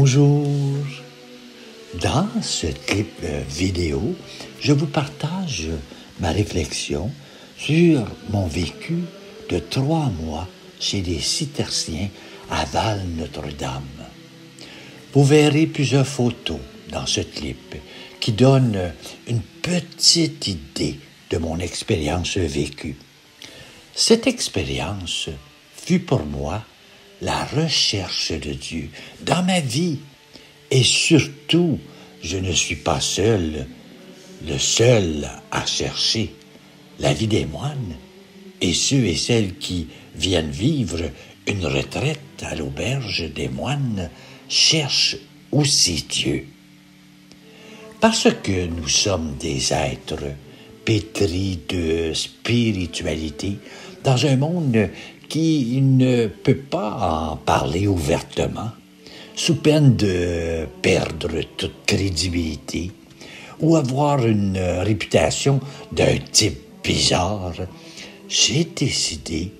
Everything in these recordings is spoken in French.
Bonjour. Dans ce clip vidéo, je vous partage ma réflexion sur mon vécu de 3 mois chez les Cisterciens à Val-Notre-Dame. Vous verrez plusieurs photos dans ce clip qui donnent une petite idée de mon expérience vécue. Cette expérience fut pour moi la recherche de Dieu dans ma vie. Et surtout, je ne suis pas le seul à chercher. La vie des moines et ceux et celles qui viennent vivre une retraite à l'auberge des moines cherchent aussi Dieu. Parce que nous sommes des êtres pétris de spiritualité dans un monde qui ne peut pas en parler ouvertement, sous peine de perdre toute crédibilité ou avoir une réputation d'un type bizarre, j'ai décidé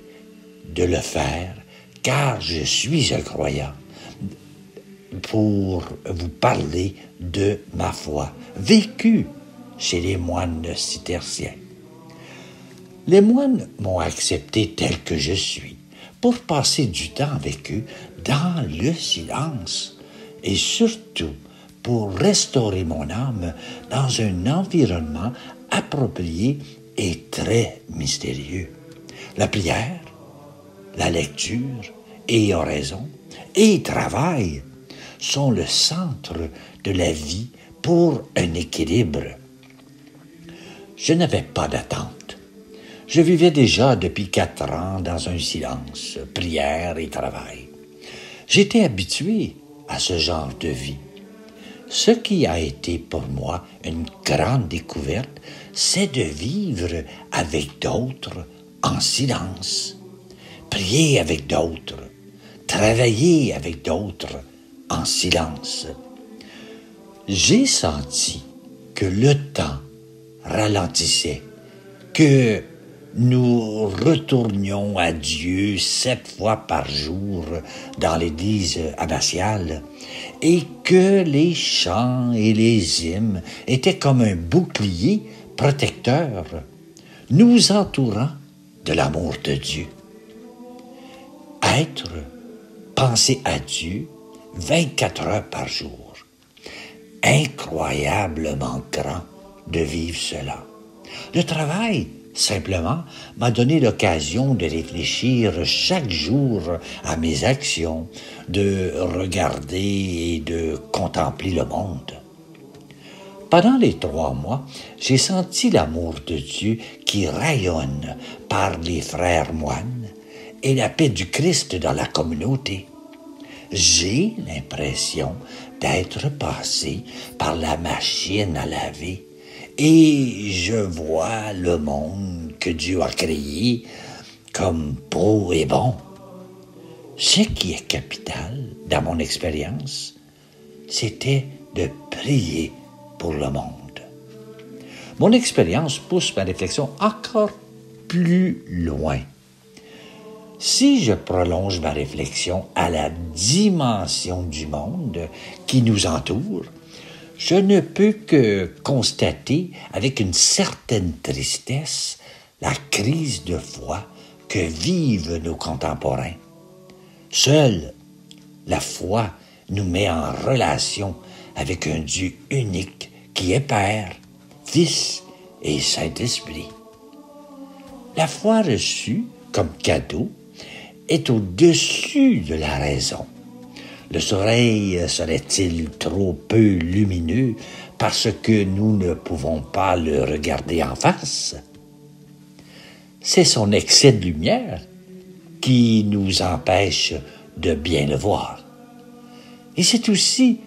de le faire car je suis un croyant pour vous parler de ma foi vécue chez les moines cisterciens. Les moines m'ont accepté tel que je suis pour passer du temps avec eux dans le silence et surtout pour restaurer mon âme dans un environnement approprié et très mystérieux. La prière, la lecture et oraison et travail sont le centre de la vie pour un équilibre. Je n'avais pas d'attente. Je vivais déjà depuis 4 ans dans un silence, prière et travail. J'étais habitué à ce genre de vie. Ce qui a été pour moi une grande découverte, c'est de vivre avec d'autres en silence, prier avec d'autres, travailler avec d'autres en silence. J'ai senti que le temps ralentissait, que nous retournions à Dieu 7 fois par jour dans l'église abbatiale et que les chants et les hymnes étaient comme un bouclier protecteur, nous entourant de l'amour de Dieu. Penser à Dieu 24 heures par jour. Incroyablement grand de vivre cela. Le travail, simplement, m'a donné l'occasion de réfléchir chaque jour à mes actions, de regarder et de contempler le monde. Pendant les 3 mois, j'ai senti l'amour de Dieu qui rayonne par les frères moines et la paix du Christ dans la communauté. J'ai l'impression d'être passé par la machine à laver et je vois le monde que Dieu a créé comme beau et bon. Ce qui est capital dans mon expérience, c'était de prier pour le monde. Mon expérience pousse ma réflexion encore plus loin. Si je prolonge ma réflexion à la dimension du monde qui nous entoure, je ne peux que constater avec une certaine tristesse la crise de foi que vivent nos contemporains. Seule la foi nous met en relation avec un Dieu unique qui est Père, Fils et Saint-Esprit. La foi reçue comme cadeau est au-dessus de la raison. Le soleil serait-il trop peu lumineux parce que nous ne pouvons pas le regarder en face? C'est son excès de lumière qui nous empêche de bien le voir. Et c'est aussi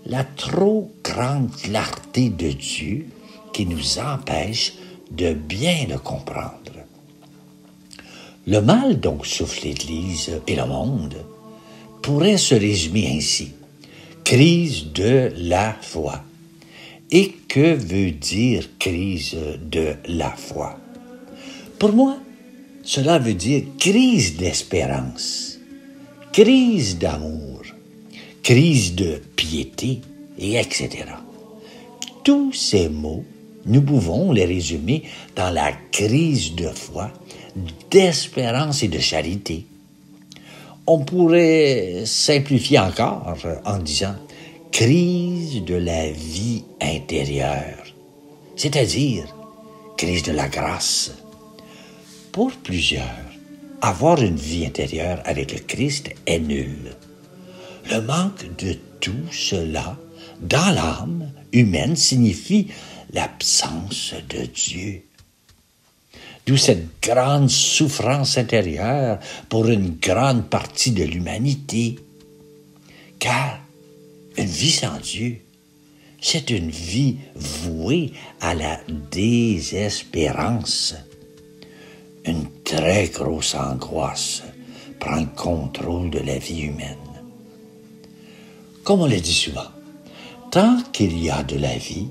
la trop grande clarté de Dieu qui nous empêche de bien le comprendre. Le mal dont souffre l'Église et le monde pourrait se résumer ainsi. Crise de la foi. Et que veut dire crise de la foi? Pour moi, cela veut dire crise d'espérance, crise d'amour, crise de piété, et etc. Tous ces mots, nous pouvons les résumer dans la crise de foi, d'espérance et de charité. On pourrait simplifier encore en disant crise de la vie intérieure, c'est-à-dire crise de la grâce. Pour plusieurs, avoir une vie intérieure avec le Christ est nul. Le manque de tout cela dans l'âme humaine signifie l'absence de Dieu. D'où cette grande souffrance intérieure pour une grande partie de l'humanité. Car une vie sans Dieu, c'est une vie vouée à la désespérance. Une très grosse angoisse prend le contrôle de la vie humaine. Comme on le dit souvent, tant qu'il y a de la vie,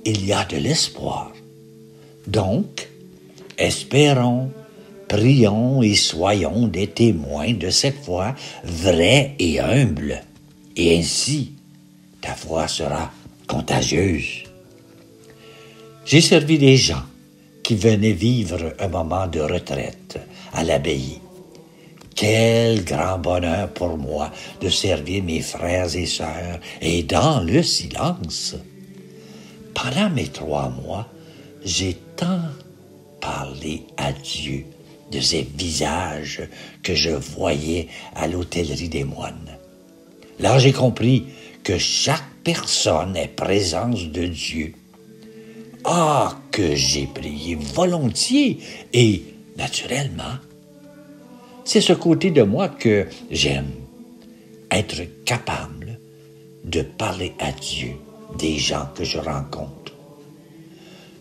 il y a de l'espoir. Donc, espérons, prions et soyons des témoins de cette foi vraie et humble. Et ainsi, ta foi sera contagieuse. J'ai servi des gens qui venaient vivre un moment de retraite à l'abbaye. Quel grand bonheur pour moi de servir mes frères et sœurs et dans le silence. Pendant mes 3 mois, j'ai tant parlé à Dieu de ces visages que je voyais à l'hôtellerie des moines. Là, j'ai compris que chaque personne est présence de Dieu. Ah, que j'ai prié volontiers et naturellement. C'est ce côté de moi que j'aime, être capable de parler à Dieu des gens que je rencontre.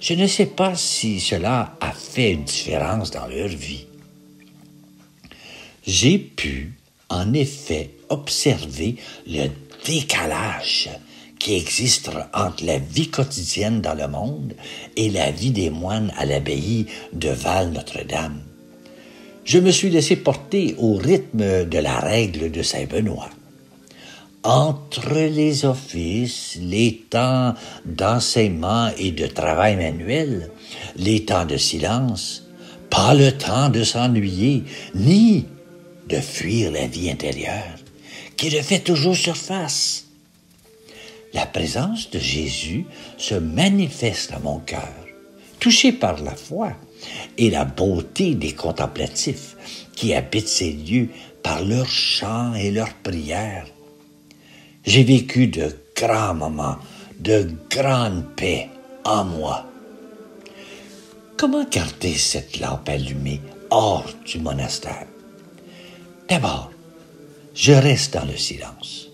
Je ne sais pas si cela a fait une différence dans leur vie. J'ai pu, en effet, observer le décalage qui existe entre la vie quotidienne dans le monde et la vie des moines à l'abbaye de Val-Notre-Dame. Je me suis laissé porter au rythme de la règle de Saint-Benoît. Entre les offices, les temps d'enseignement et de travail manuel, les temps de silence, pas le temps de s'ennuyer, ni de fuir la vie intérieure, qui refait toujours surface. La présence de Jésus se manifeste à mon cœur, touché par la foi et la beauté des contemplatifs qui habitent ces lieux par leurs chants et leurs prières. J'ai vécu de grands moments, de grande paix en moi. Comment garder cette lampe allumée hors du monastère? D'abord, je reste dans le silence.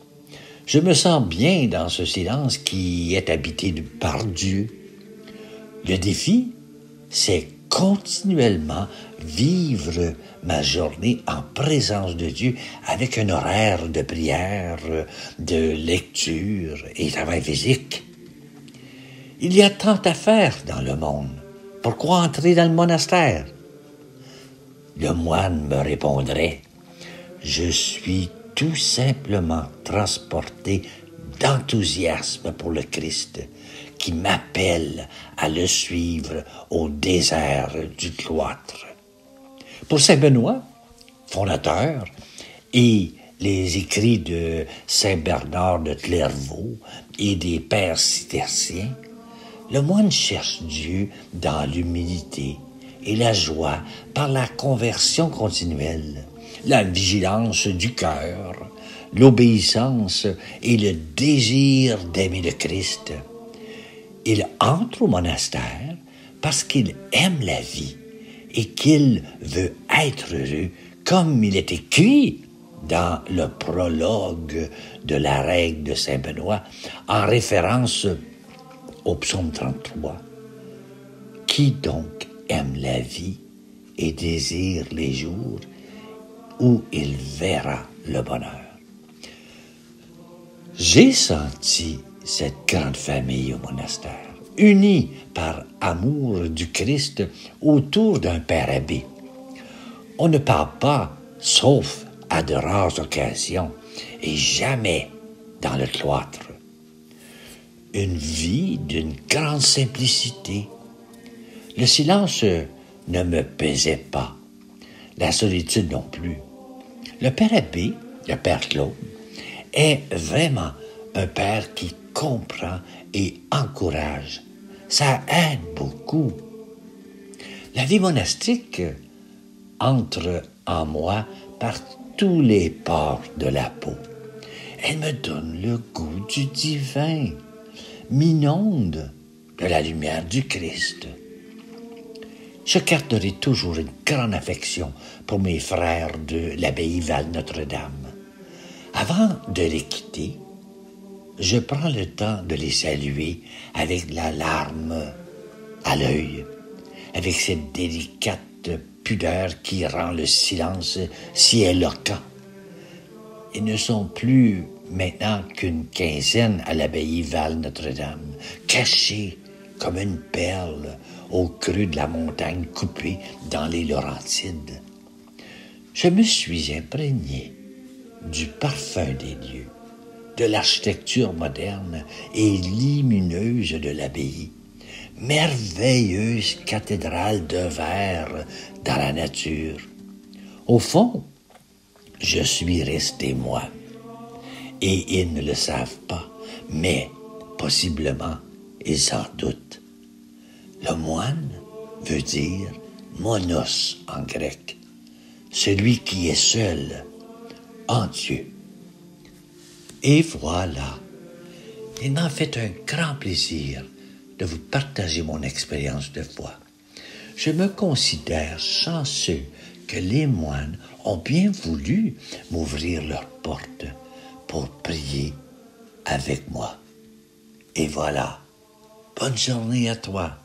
Je me sens bien dans ce silence qui est habité par Dieu. Le défi, c'est continuellement vivre ma journée en présence de Dieu avec un horaire de prière, de lecture et travail physique. Il y a tant à faire dans le monde. Pourquoi entrer dans le monastère? Le moine me répondrait, je suis tout simplement transporté d'enthousiasme pour le Christ qui m'appelle à le suivre au désert du cloître. Pour Saint Benoît, fondateur, et les écrits de Saint Bernard de Clairvaux et des pères cisterciens, le moine cherche Dieu dans l'humilité et la joie par la conversion continuelle, la vigilance du cœur, l'obéissance et le désir d'aimer le Christ. Il entre au monastère parce qu'il aime la vie et qu'il veut être heureux, comme il est écrit dans le prologue de la règle de Saint Benoît, en référence au psaume 33. Qui donc aime la vie et désire les jours où il verra le bonheur? J'ai senti cette grande famille au monastère, unie par amour du Christ autour d'un père abbé. On ne parle pas, sauf à de rares occasions, et jamais dans le cloître. Une vie d'une grande simplicité. Le silence ne me pesait pas, la solitude non plus. Le père abbé, le père Claude, est vraiment un père qui comprend et encourage. Ça aide beaucoup. La vie monastique entre en moi par tous les pores de la peau. Elle me donne le goût du divin, m'inonde de la lumière du Christ. Je garderai toujours une grande affection pour mes frères de l'abbaye Val-Notre-Dame. Avant de les quitter, je prends le temps de les saluer avec la larme à l'œil, avec cette délicate pudeur qui rend le silence si éloquent. Ils ne sont plus maintenant qu'une quinzaine à l'abbaye Val-Notre-Dame, cachés comme une perle au creux de la montagne coupée dans les Laurentides. Je me suis imprégné du parfum des lieux, de l'architecture moderne et lumineuse de l'abbaye, merveilleuse cathédrale de verre dans la nature. Au fond, je suis resté moi, et ils ne le savent pas, mais possiblement ils s'en doutent. Le moine veut dire monos en grec, celui qui est seul en Dieu. Et voilà, il m'a fait un grand plaisir de vous partager mon expérience de foi. Je me considère chanceux que les moines ont bien voulu m'ouvrir leurs portes pour prier avec moi. Et voilà, bonne journée à toi.